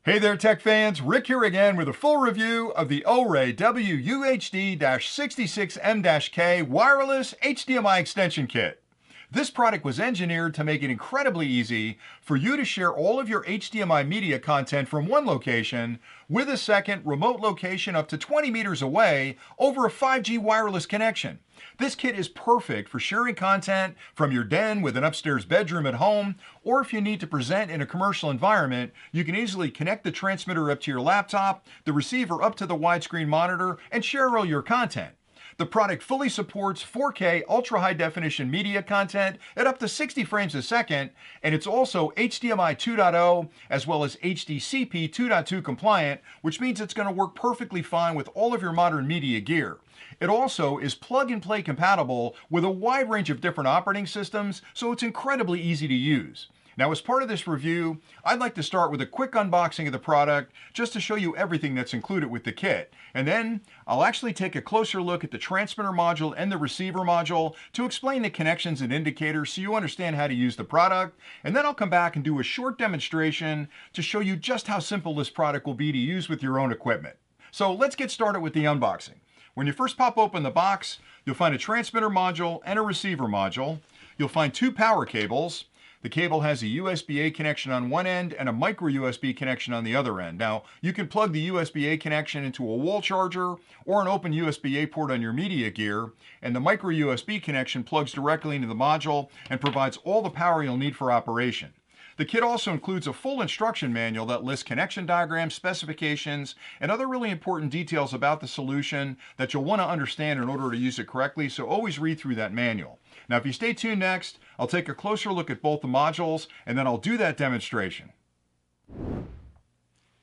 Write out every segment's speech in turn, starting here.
Hey there, tech fans. Rick here again with a full review of the ORAY WUHD 66M-K wireless HDMI extension kit. This product was engineered to make it incredibly easy for you to share all of your HDMI media content from one location with a second remote location up to 20 meters away over a 5G wireless connection. This kit is perfect for sharing content from your den with an upstairs bedroom at home, or if you need to present in a commercial environment, you can easily connect the transmitter up to your laptop, the receiver up to the widescreen monitor, and share all your content. The product fully supports 4K ultra-high definition media content at up to 60 frames a second, and it's also HDMI 2.0 as well as HDCP 2.2 compliant, which means it's going to work perfectly fine with all of your modern media gear. It also is plug-and-play compatible with a wide range of different operating systems, so it's incredibly easy to use. Now, as part of this review, I'd like to start with a quick unboxing of the product just to show you everything that's included with the kit. And then I'll actually take a closer look at the transmitter module and the receiver module to explain the connections and indicators so you understand how to use the product. And then I'll come back and do a short demonstration to show you just how simple this product will be to use with your own equipment. So let's get started with the unboxing. When you first pop open the box, you'll find a transmitter module and a receiver module. You'll find two power cables. The cable has a USB-A connection on one end and a micro USB connection on the other end. Now, you can plug the USB-A connection into a wall charger or an open USB-A port on your media gear, and the micro USB connection plugs directly into the module and provides all the power you'll need for operation. The kit also includes a full instruction manual that lists connection diagrams, specifications, and other really important details about the solution that you'll want to understand in order to use it correctly, so always read through that manual. Now, if you stay tuned next, I'll take a closer look at both the modules, and then I'll do that demonstration.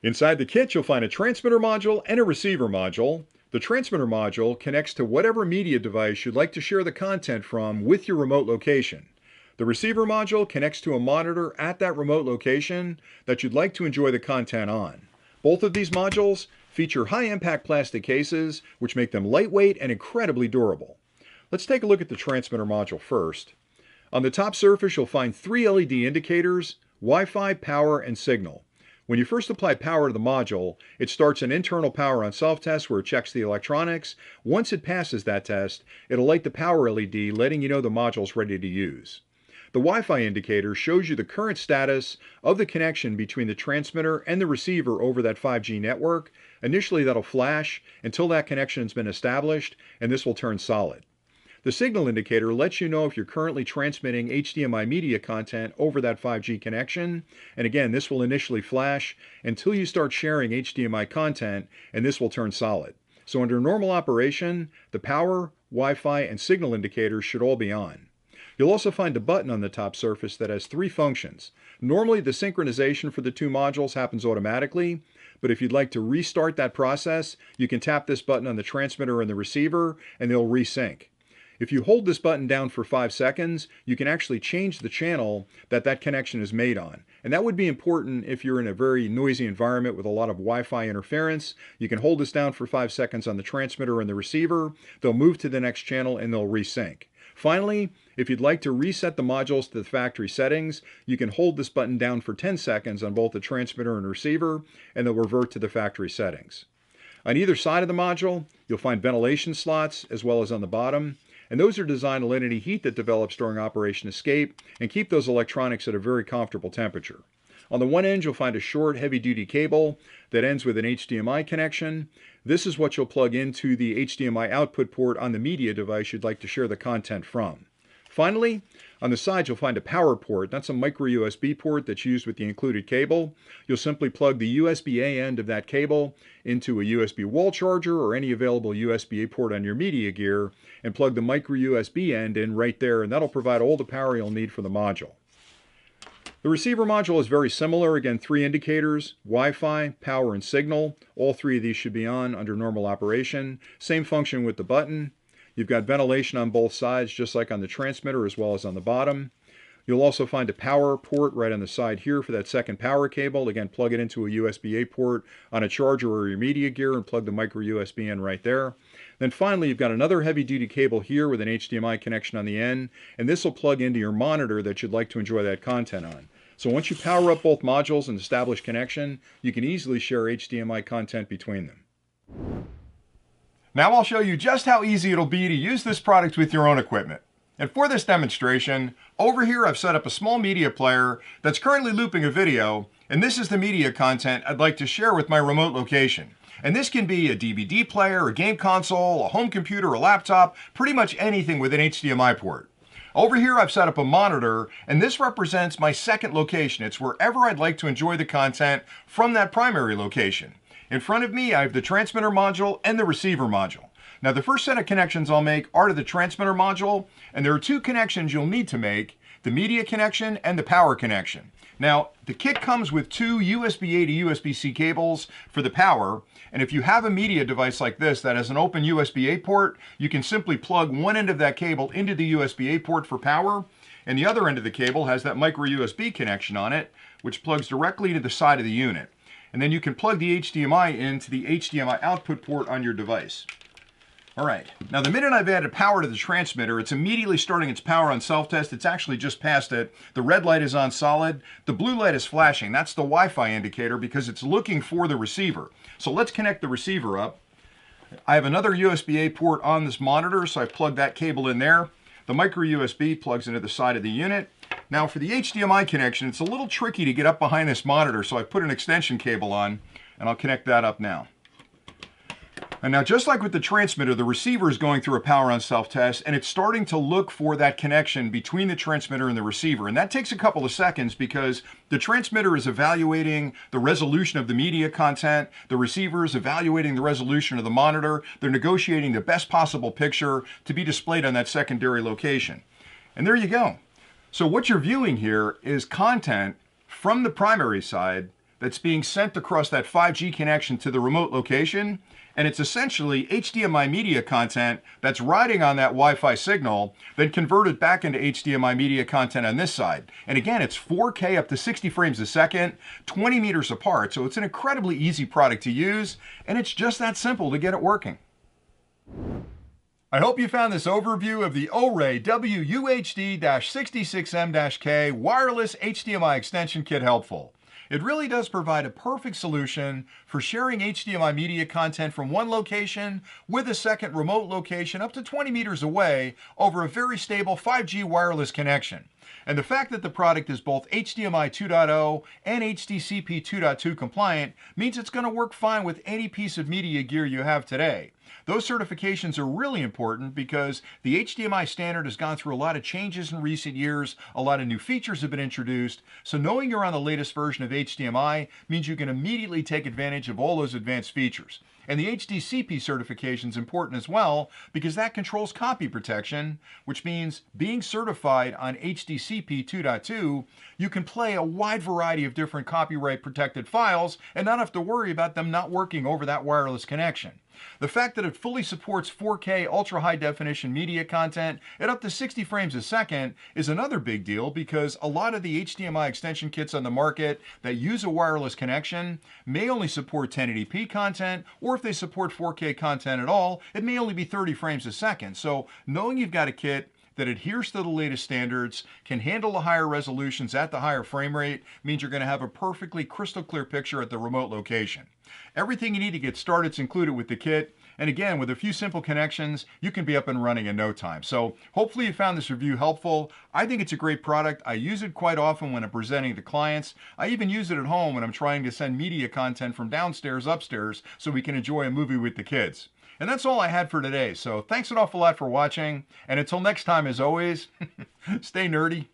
Inside the kit, you'll find a transmitter module and a receiver module. The transmitter module connects to whatever media device you'd like to share the content from with your remote location. The receiver module connects to a monitor at that remote location that you'd like to enjoy the content on. Both of these modules feature high-impact plastic cases, which make them lightweight and incredibly durable. Let's take a look at the transmitter module first. On the top surface, you'll find three LED indicators: Wi-Fi, power, and signal. When you first apply power to the module, it starts an internal power on self-test where it checks the electronics. Once it passes that test, it'll light the power LED, letting you know the module's ready to use. The Wi-Fi indicator shows you the current status of the connection between the transmitter and the receiver over that 5G network. Initially, that'll flash until that connection has been established, and this will turn solid. The signal indicator lets you know if you're currently transmitting HDMI media content over that 5G connection. And again, this will initially flash until you start sharing HDMI content, and this will turn solid. So under normal operation, the power, Wi-Fi, and signal indicators should all be on. You'll also find a button on the top surface that has three functions. Normally, the synchronization for the two modules happens automatically, but if you'd like to restart that process, you can tap this button on the transmitter and the receiver, and they'll resync. If you hold this button down for 5 seconds, you can actually change the channel that connection is made on. And that would be important if you're in a very noisy environment with a lot of Wi-Fi interference. You can hold this down for 5 seconds on the transmitter and the receiver. They'll move to the next channel and they'll resync. Finally, if you'd like to reset the modules to the factory settings, you can hold this button down for 10 seconds on both the transmitter and receiver, and they'll revert to the factory settings. On either side of the module, you'll find ventilation slots as well as on the bottom, and those are designed to let any heat that develops during operation escape and keep those electronics at a very comfortable temperature. On the one end, you'll find a short, heavy-duty cable that ends with an HDMI connection. This is what you'll plug into the HDMI output port on the media device you'd like to share the content from. Finally, on the side, you'll find a power port. That's a micro USB port that's used with the included cable. You'll simply plug the USB-A end of that cable into a USB wall charger or any available USB-A port on your media gear and plug the micro USB end in right there, and that'll provide all the power you'll need for the module. The receiver module is very similar. Again, three indicators: Wi-Fi, power, and signal. All three of these should be on under normal operation. Same function with the button. You've got ventilation on both sides, just like on the transmitter as well as on the bottom. You'll also find a power port right on the side here for that second power cable. Again, plug it into a USB-A port on a charger or your media gear and plug the micro USB in right there. Then finally, you've got another heavy-duty cable here with an HDMI connection on the end, and this will plug into your monitor that you'd like to enjoy that content on. So once you power up both modules and establish connection, you can easily share HDMI content between them. Now I'll show you just how easy it'll be to use this product with your own equipment. And for this demonstration, over here I've set up a small media player that's currently looping a video, and this is the media content I'd like to share with my remote location. And this can be a DVD player, a game console, a home computer, a laptop, pretty much anything with an HDMI port. Over here I've set up a monitor, and this represents my second location. It's wherever I'd like to enjoy the content from that primary location. In front of me I have the transmitter module and the receiver module. Now the first set of connections I'll make are to the transmitter module, and there are two connections you'll need to make, the media connection and the power connection. Now the kit comes with two USB-A to USB-C cables for the power, and if you have a media device like this that has an open USB-A port, you can simply plug one end of that cable into the USB-A port for power, and the other end of the cable has that micro USB connection on it, which plugs directly into the side of the unit. And then you can plug the HDMI into the HDMI output port on your device. All right, now the minute I've added power to the transmitter, it's immediately starting its power on self-test. It's actually just passed it. The red light is on solid. The blue light is flashing. That's the Wi-Fi indicator because it's looking for the receiver. So let's connect the receiver up. I have another USB-A port on this monitor, so I've plugged that cable in there. The micro USB plugs into the side of the unit. Now for the HDMI connection, it's a little tricky to get up behind this monitor, so I put an extension cable on, and I'll connect that up now. And now just like with the transmitter, the receiver is going through a power on self-test, and it's starting to look for that connection between the transmitter and the receiver. And that takes a couple of seconds because the transmitter is evaluating the resolution of the media content, the receiver is evaluating the resolution of the monitor, they're negotiating the best possible picture to be displayed on that secondary location. And there you go. So what you're viewing here is content from the primary side that's being sent across that 5G connection to the remote location, and it's essentially HDMI media content that's riding on that Wi-Fi signal, then converted back into HDMI media content on this side. And again, it's 4K up to 60 frames a second, 20 meters apart, so it's an incredibly easy product to use, and it's just that simple to get it working. I hope you found this overview of the Array WUHD 66M-K wireless HDMI extension kit helpful. It really does provide a perfect solution for sharing HDMI media content from one location with a second remote location up to 20 meters away over a very stable 5G wireless connection. And the fact that the product is both HDMI 2.0 and HDCP 2.2 compliant means it's going to work fine with any piece of media gear you have today. Those certifications are really important because the HDMI standard has gone through a lot of changes in recent years, a lot of new features have been introduced, so knowing you're on the latest version of HDMI means you can immediately take advantage of all those advanced features. And the HDCP certification is important as well because that controls copy protection, which means being certified on HDCP 2.2, you can play a wide variety of different copyright protected files and not have to worry about them not working over that wireless connection. The fact that it fully supports 4K ultra high definition media content at up to 60 frames a second is another big deal because a lot of the HDMI extension kits on the market that use a wireless connection may only support 1080p content, or if they support 4K content at all, it may only be 30 frames a second. So knowing you've got a kit that adheres to the latest standards, can handle the higher resolutions at the higher frame rate, means you're going to have a perfectly crystal clear picture at the remote location. Everything you need to get started is included with the kit, and again, with a few simple connections, you can be up and running in no time. So hopefully you found this review helpful. I think it's a great product. I use it quite often when I'm presenting to clients. I even use it at home when I'm trying to send media content from downstairs upstairs so we can enjoy a movie with the kids. And that's all I had for today, so thanks an awful lot for watching, and until next time, as always, stay nerdy.